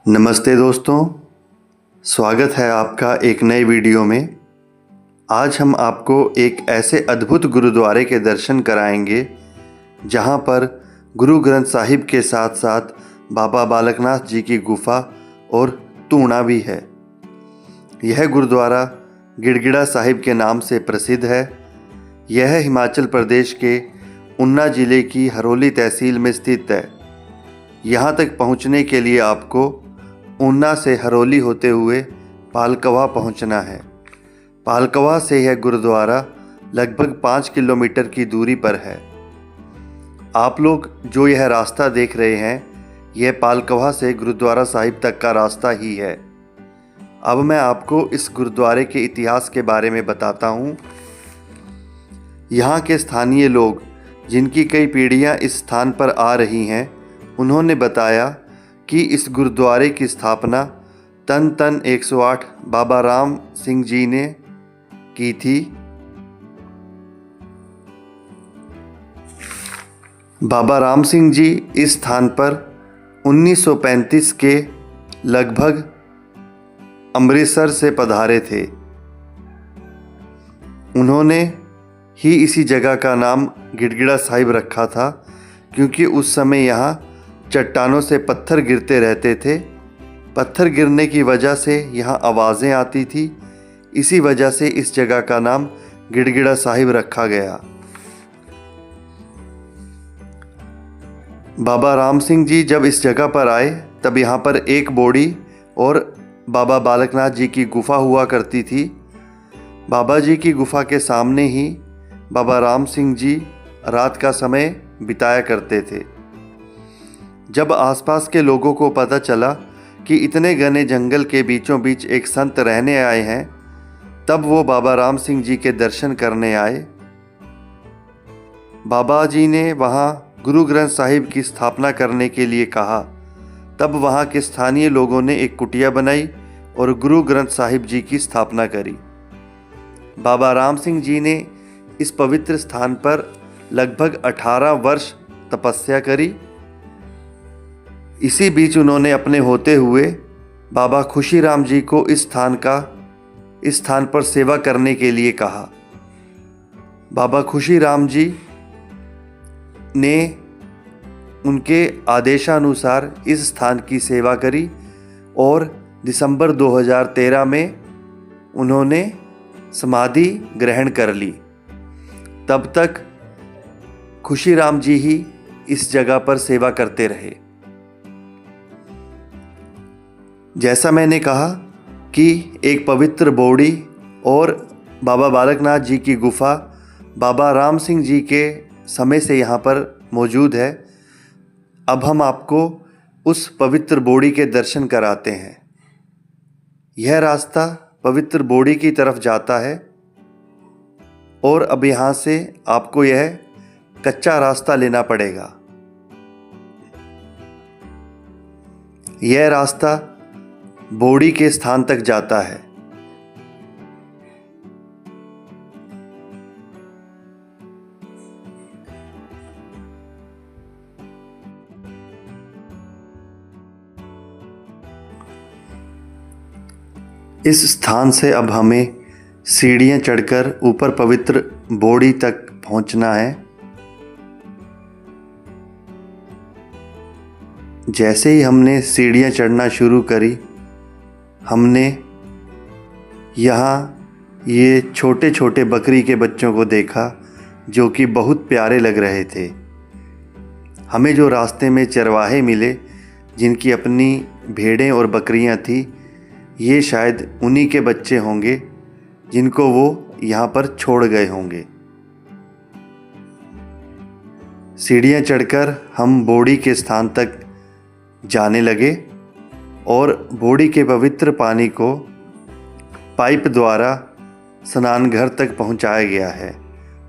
नमस्ते दोस्तों, स्वागत है आपका एक नए वीडियो में। आज हम आपको एक ऐसे अद्भुत गुरुद्वारे के दर्शन कराएंगे जहां पर गुरु ग्रंथ साहिब के साथ साथ बाबा बालकनाथ जी की गुफा और तूणा भी है। यह गुरुद्वारा गिड़गिड़ा साहिब के नाम से प्रसिद्ध है। यह हिमाचल प्रदेश के ऊना ज़िले की हरोली तहसील में स्थित है। यहाँ तक पहुँचने के लिए आपको ऊना से हरोली होते हुए पालकवा पहुँचना है। पालकवा से यह गुरुद्वारा लगभग 5 किलोमीटर की दूरी पर है। आप लोग जो यह रास्ता देख रहे हैं, यह पालकवा से गुरुद्वारा साहिब तक का रास्ता ही है। अब मैं आपको इस गुरुद्वारे के इतिहास के बारे में बताता हूँ। यहाँ के स्थानीय लोग, जिनकी कई पीढ़ियाँ इस स्थान पर आ रही हैं, उन्होंने बताया कि इस गुरुद्वारे की स्थापना तन 108 बाबा राम सिंह जी ने की थी। बाबा राम सिंह जी इस स्थान पर 1935 के लगभग अमृतसर से पधारे थे। उन्होंने ही इसी जगह का नाम गिड़गिड़ा साहिब रखा था, क्योंकि उस समय यहाँ चट्टानों से पत्थर गिरते रहते थे। पत्थर गिरने की वजह से यहाँ आवाज़ें आती थी। इसी वजह से इस जगह का नाम गिड़गिड़ा साहिब रखा गया। बाबा राम सिंह जी जब इस जगह पर आए, तब यहाँ पर एक बोड़ी और बाबा बालकनाथ जी की गुफा हुआ करती थी। बाबा जी की गुफा के सामने ही बाबा राम सिंह जी रात का समय बिताया करते थे। जब आसपास के लोगों को पता चला कि इतने घने जंगल के बीचों बीच एक संत रहने आए हैं, तब वो बाबा राम सिंह जी के दर्शन करने आए। बाबा जी ने वहाँ गुरु ग्रंथ साहिब की स्थापना करने के लिए कहा। तब वहाँ के स्थानीय लोगों ने एक कुटिया बनाई और गुरु ग्रंथ साहिब जी की स्थापना करी। बाबा राम सिंह जी ने इस पवित्र स्थान पर लगभग 18 वर्ष तपस्या करी। इसी बीच उन्होंने अपने होते हुए बाबा खुशीराम जी को इस स्थान पर सेवा करने के लिए कहा। बाबा खुशीराम जी ने उनके आदेशानुसार इस स्थान की सेवा करी और दिसंबर 2013 में उन्होंने समाधि ग्रहण कर ली। तब तक खुशीराम जी ही इस जगह पर सेवा करते रहे। जैसा मैंने कहा कि एक पवित्र बोड़ी और बाबा बालकनाथ जी की गुफा बाबा राम सिंह जी के समय से यहाँ पर मौजूद है। अब हम आपको उस पवित्र बोड़ी के दर्शन कराते हैं। यह रास्ता पवित्र बोड़ी की तरफ जाता है और अब यहाँ से आपको यह कच्चा रास्ता लेना पड़ेगा। यह रास्ता बोड़ी के स्थान तक जाता है। इस स्थान से अब हमें सीढ़ियां चढ़कर ऊपर पवित्र बोड़ी तक पहुंचना है। जैसे ही हमने सीढ़ियां चढ़ना शुरू करी, हमने यहाँ ये छोटे छोटे बकरी के बच्चों को देखा, जो कि बहुत प्यारे लग रहे थे। हमें जो रास्ते में चरवाहे मिले, जिनकी अपनी भेड़ें और बकरियाँ थी, ये शायद उन्हीं के बच्चे होंगे जिनको वो यहाँ पर छोड़ गए होंगे। सीढ़ियाँ चढ़कर हम बोड़ी के स्थान तक जाने लगे और बोड़ी के पवित्र पानी को पाइप द्वारा स्नान घर तक पहुंचाया गया है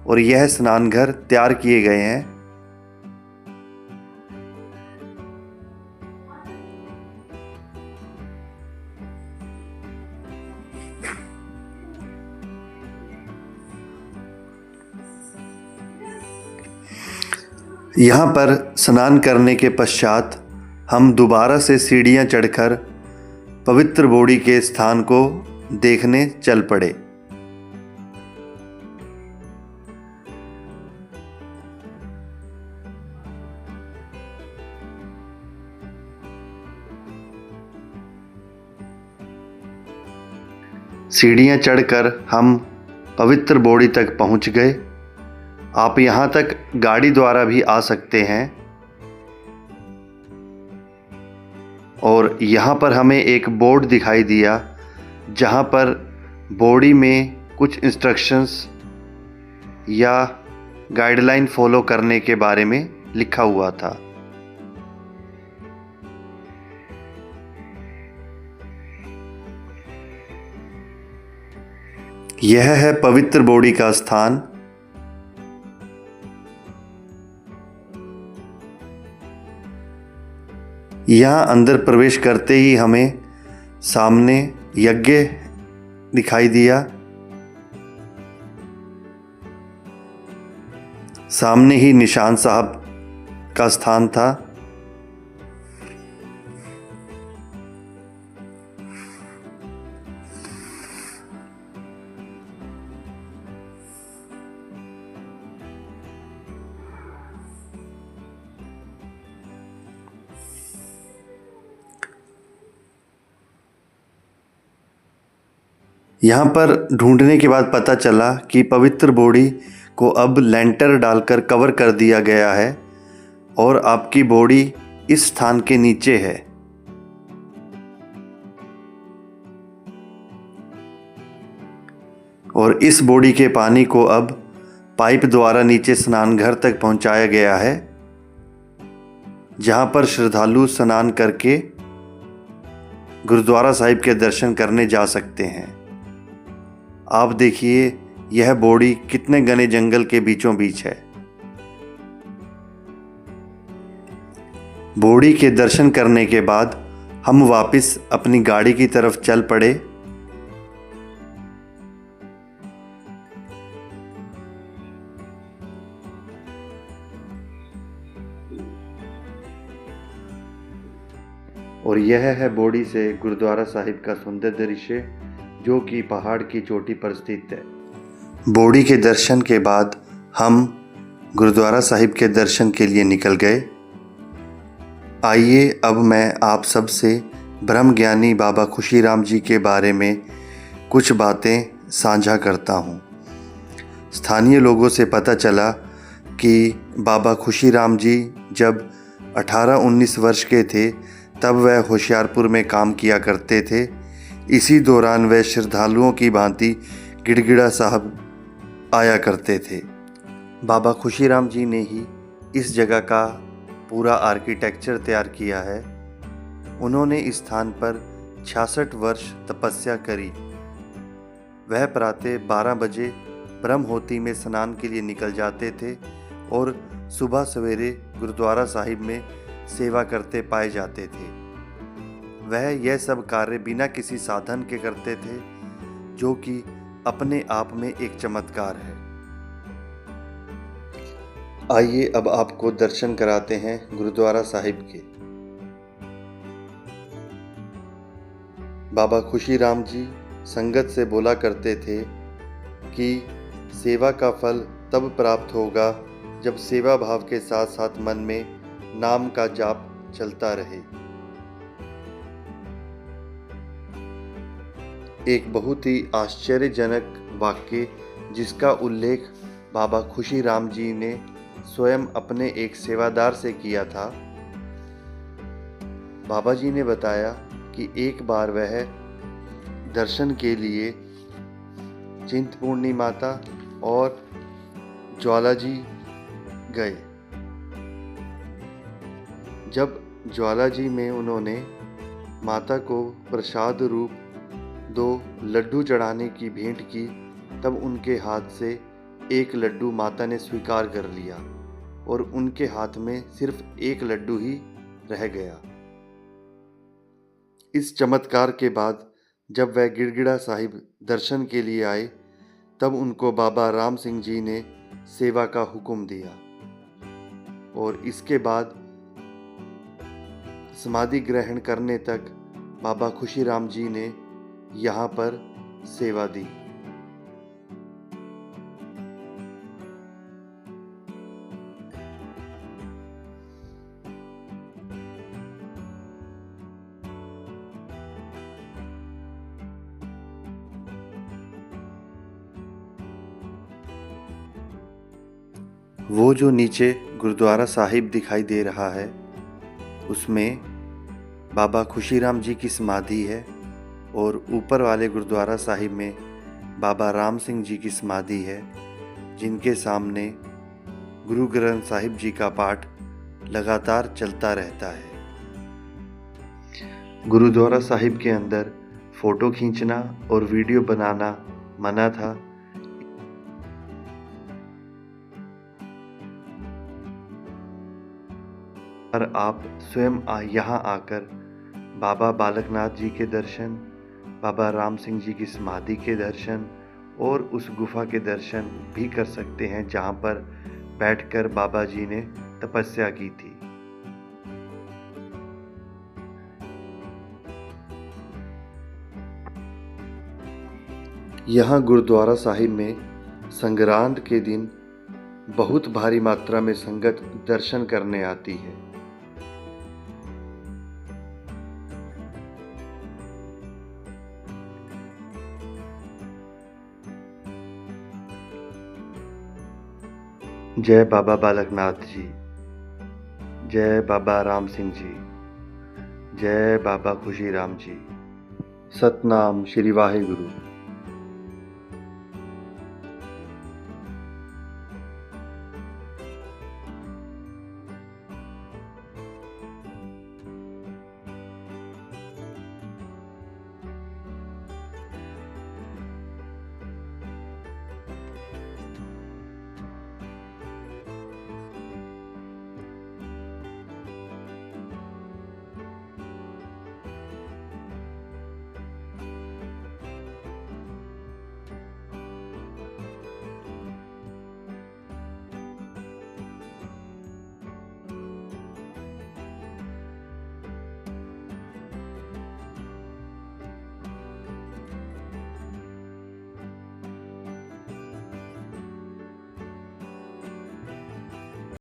और यह स्नान घर तैयार किए गए हैं। यहाँ पर स्नान करने के पश्चात हम दोबारा से सीढ़ियां चढ़कर पवित्र बोड़ी के स्थान को देखने चल पड़े। सीढ़ियां चढ़कर हम पवित्र बोड़ी तक पहुंच गए। आप यहां तक गाड़ी द्वारा भी आ सकते हैं और यहाँ पर हमें एक बोर्ड दिखाई दिया जहाँ पर बोड़ी में कुछ इंस्ट्रक्शंस या गाइडलाइन फॉलो करने के बारे में लिखा हुआ था। यह है पवित्र बोड़ी का स्थान। यहाँ अंदर प्रवेश करते ही हमें सामने यज्ञ दिखाई दिया। सामने ही निशान साहब का स्थान था। यहाँ पर ढूंढने के बाद पता चला कि पवित्र बोड़ी को अब लेंटर डालकर कवर कर दिया गया है और आपकी बोड़ी इस स्थान के नीचे है। और इस बोड़ी के पानी को अब पाइप द्वारा नीचे स्नान घर तक पहुंचाया गया है, जहां पर श्रद्धालु स्नान करके गुरुद्वारा साहिब के दर्शन करने जा सकते हैं। आप देखिए यह बोड़ी कितने घने जंगल के बीचों बीच है। बोड़ी के दर्शन करने के बाद हम वापस अपनी गाड़ी की तरफ चल पड़े। और यह है बोड़ी से गुरुद्वारा साहिब का सुंदर दृश्य, जो कि पहाड़ की चोटी पर स्थित है। बोड़ी के दर्शन के बाद हम गुरुद्वारा साहिब के दर्शन के लिए निकल गए। आइए अब मैं आप सब से ब्रह्म ज्ञानी बाबा खुशीराम जी के बारे में कुछ बातें साझा करता हूँ। स्थानीय लोगों से पता चला कि बाबा खुशीराम जी जब 18-19 वर्ष के थे तब वह होशियारपुर में काम किया करते थे। इसी दौरान वह श्रद्धालुओं की भांति गिड़गिड़ा साहब आया करते थे। बाबा खुशीराम जी ने ही इस जगह का पूरा आर्किटेक्चर तैयार किया है। उन्होंने इस स्थान पर 66 वर्ष तपस्या करी। वह प्रातः 12 बजे ब्रह्महोती में स्नान के लिए निकल जाते थे और सुबह सवेरे गुरुद्वारा साहिब में सेवा करते पाए जाते थे। वह यह सब कार्य बिना किसी साधन के करते थे, जो कि अपने आप में एक चमत्कार है। आइए अब आपको दर्शन कराते हैं गुरुद्वारा साहिब के। बाबा खुशीराम जी संगत से बोला करते थे कि सेवा का फल तब प्राप्त होगा जब सेवा भाव के साथ साथ मन में नाम का जाप चलता रहे। एक बहुत ही आश्चर्यजनक वाक्य जिसका उल्लेख बाबा खुशीराम जी ने स्वयं अपने एक सेवादार से किया था। बाबा जी ने बताया कि एक बार वह दर्शन के लिए चिंतपूर्णी माता और ज्वाला जी गए। जब ज्वाला जी में उन्होंने माता को प्रसाद रूप 2 लड्डू चढ़ाने की भेंट की, तब उनके हाथ से एक लड्डू माता ने स्वीकार कर लिया और उनके हाथ में सिर्फ एक लड्डू ही रह गया। इस चमत्कार के बाद जब वह गिड़गिड़ा साहिब दर्शन के लिए आए, तब उनको बाबा राम सिंह जी ने सेवा का हुक्म दिया और इसके बाद समाधि ग्रहण करने तक बाबा खुशीराम जी ने यहाँ पर सेवा दी। वो जो नीचे गुरुद्वारा साहिब दिखाई दे रहा है, उसमें बाबा खुशीराम जी की समाधि है और ऊपर वाले गुरुद्वारा साहिब में बाबा राम सिंह जी की समाधि है, जिनके सामने गुरु ग्रंथ साहिब जी का पाठ लगातार चलता रहता है। गुरुद्वारा साहिब के अंदर फ़ोटो खींचना और वीडियो बनाना मना था। पर आप स्वयं यहाँ आकर बाबा बालकनाथ जी के दर्शन, बाबा राम सिंह जी की समाधि के दर्शन और उस गुफा के दर्शन भी कर सकते हैं जहाँ पर बैठकर बाबा जी ने तपस्या की थी। यहाँ गुरुद्वारा साहिब में संगरांद के दिन बहुत भारी मात्रा में संगत दर्शन करने आती है। जय बाबा बालकनाथ जी, जय बाबा राम सिंह जी, जय बाबा खुशीराम जी। सतनाम श्री वाहिगुरु।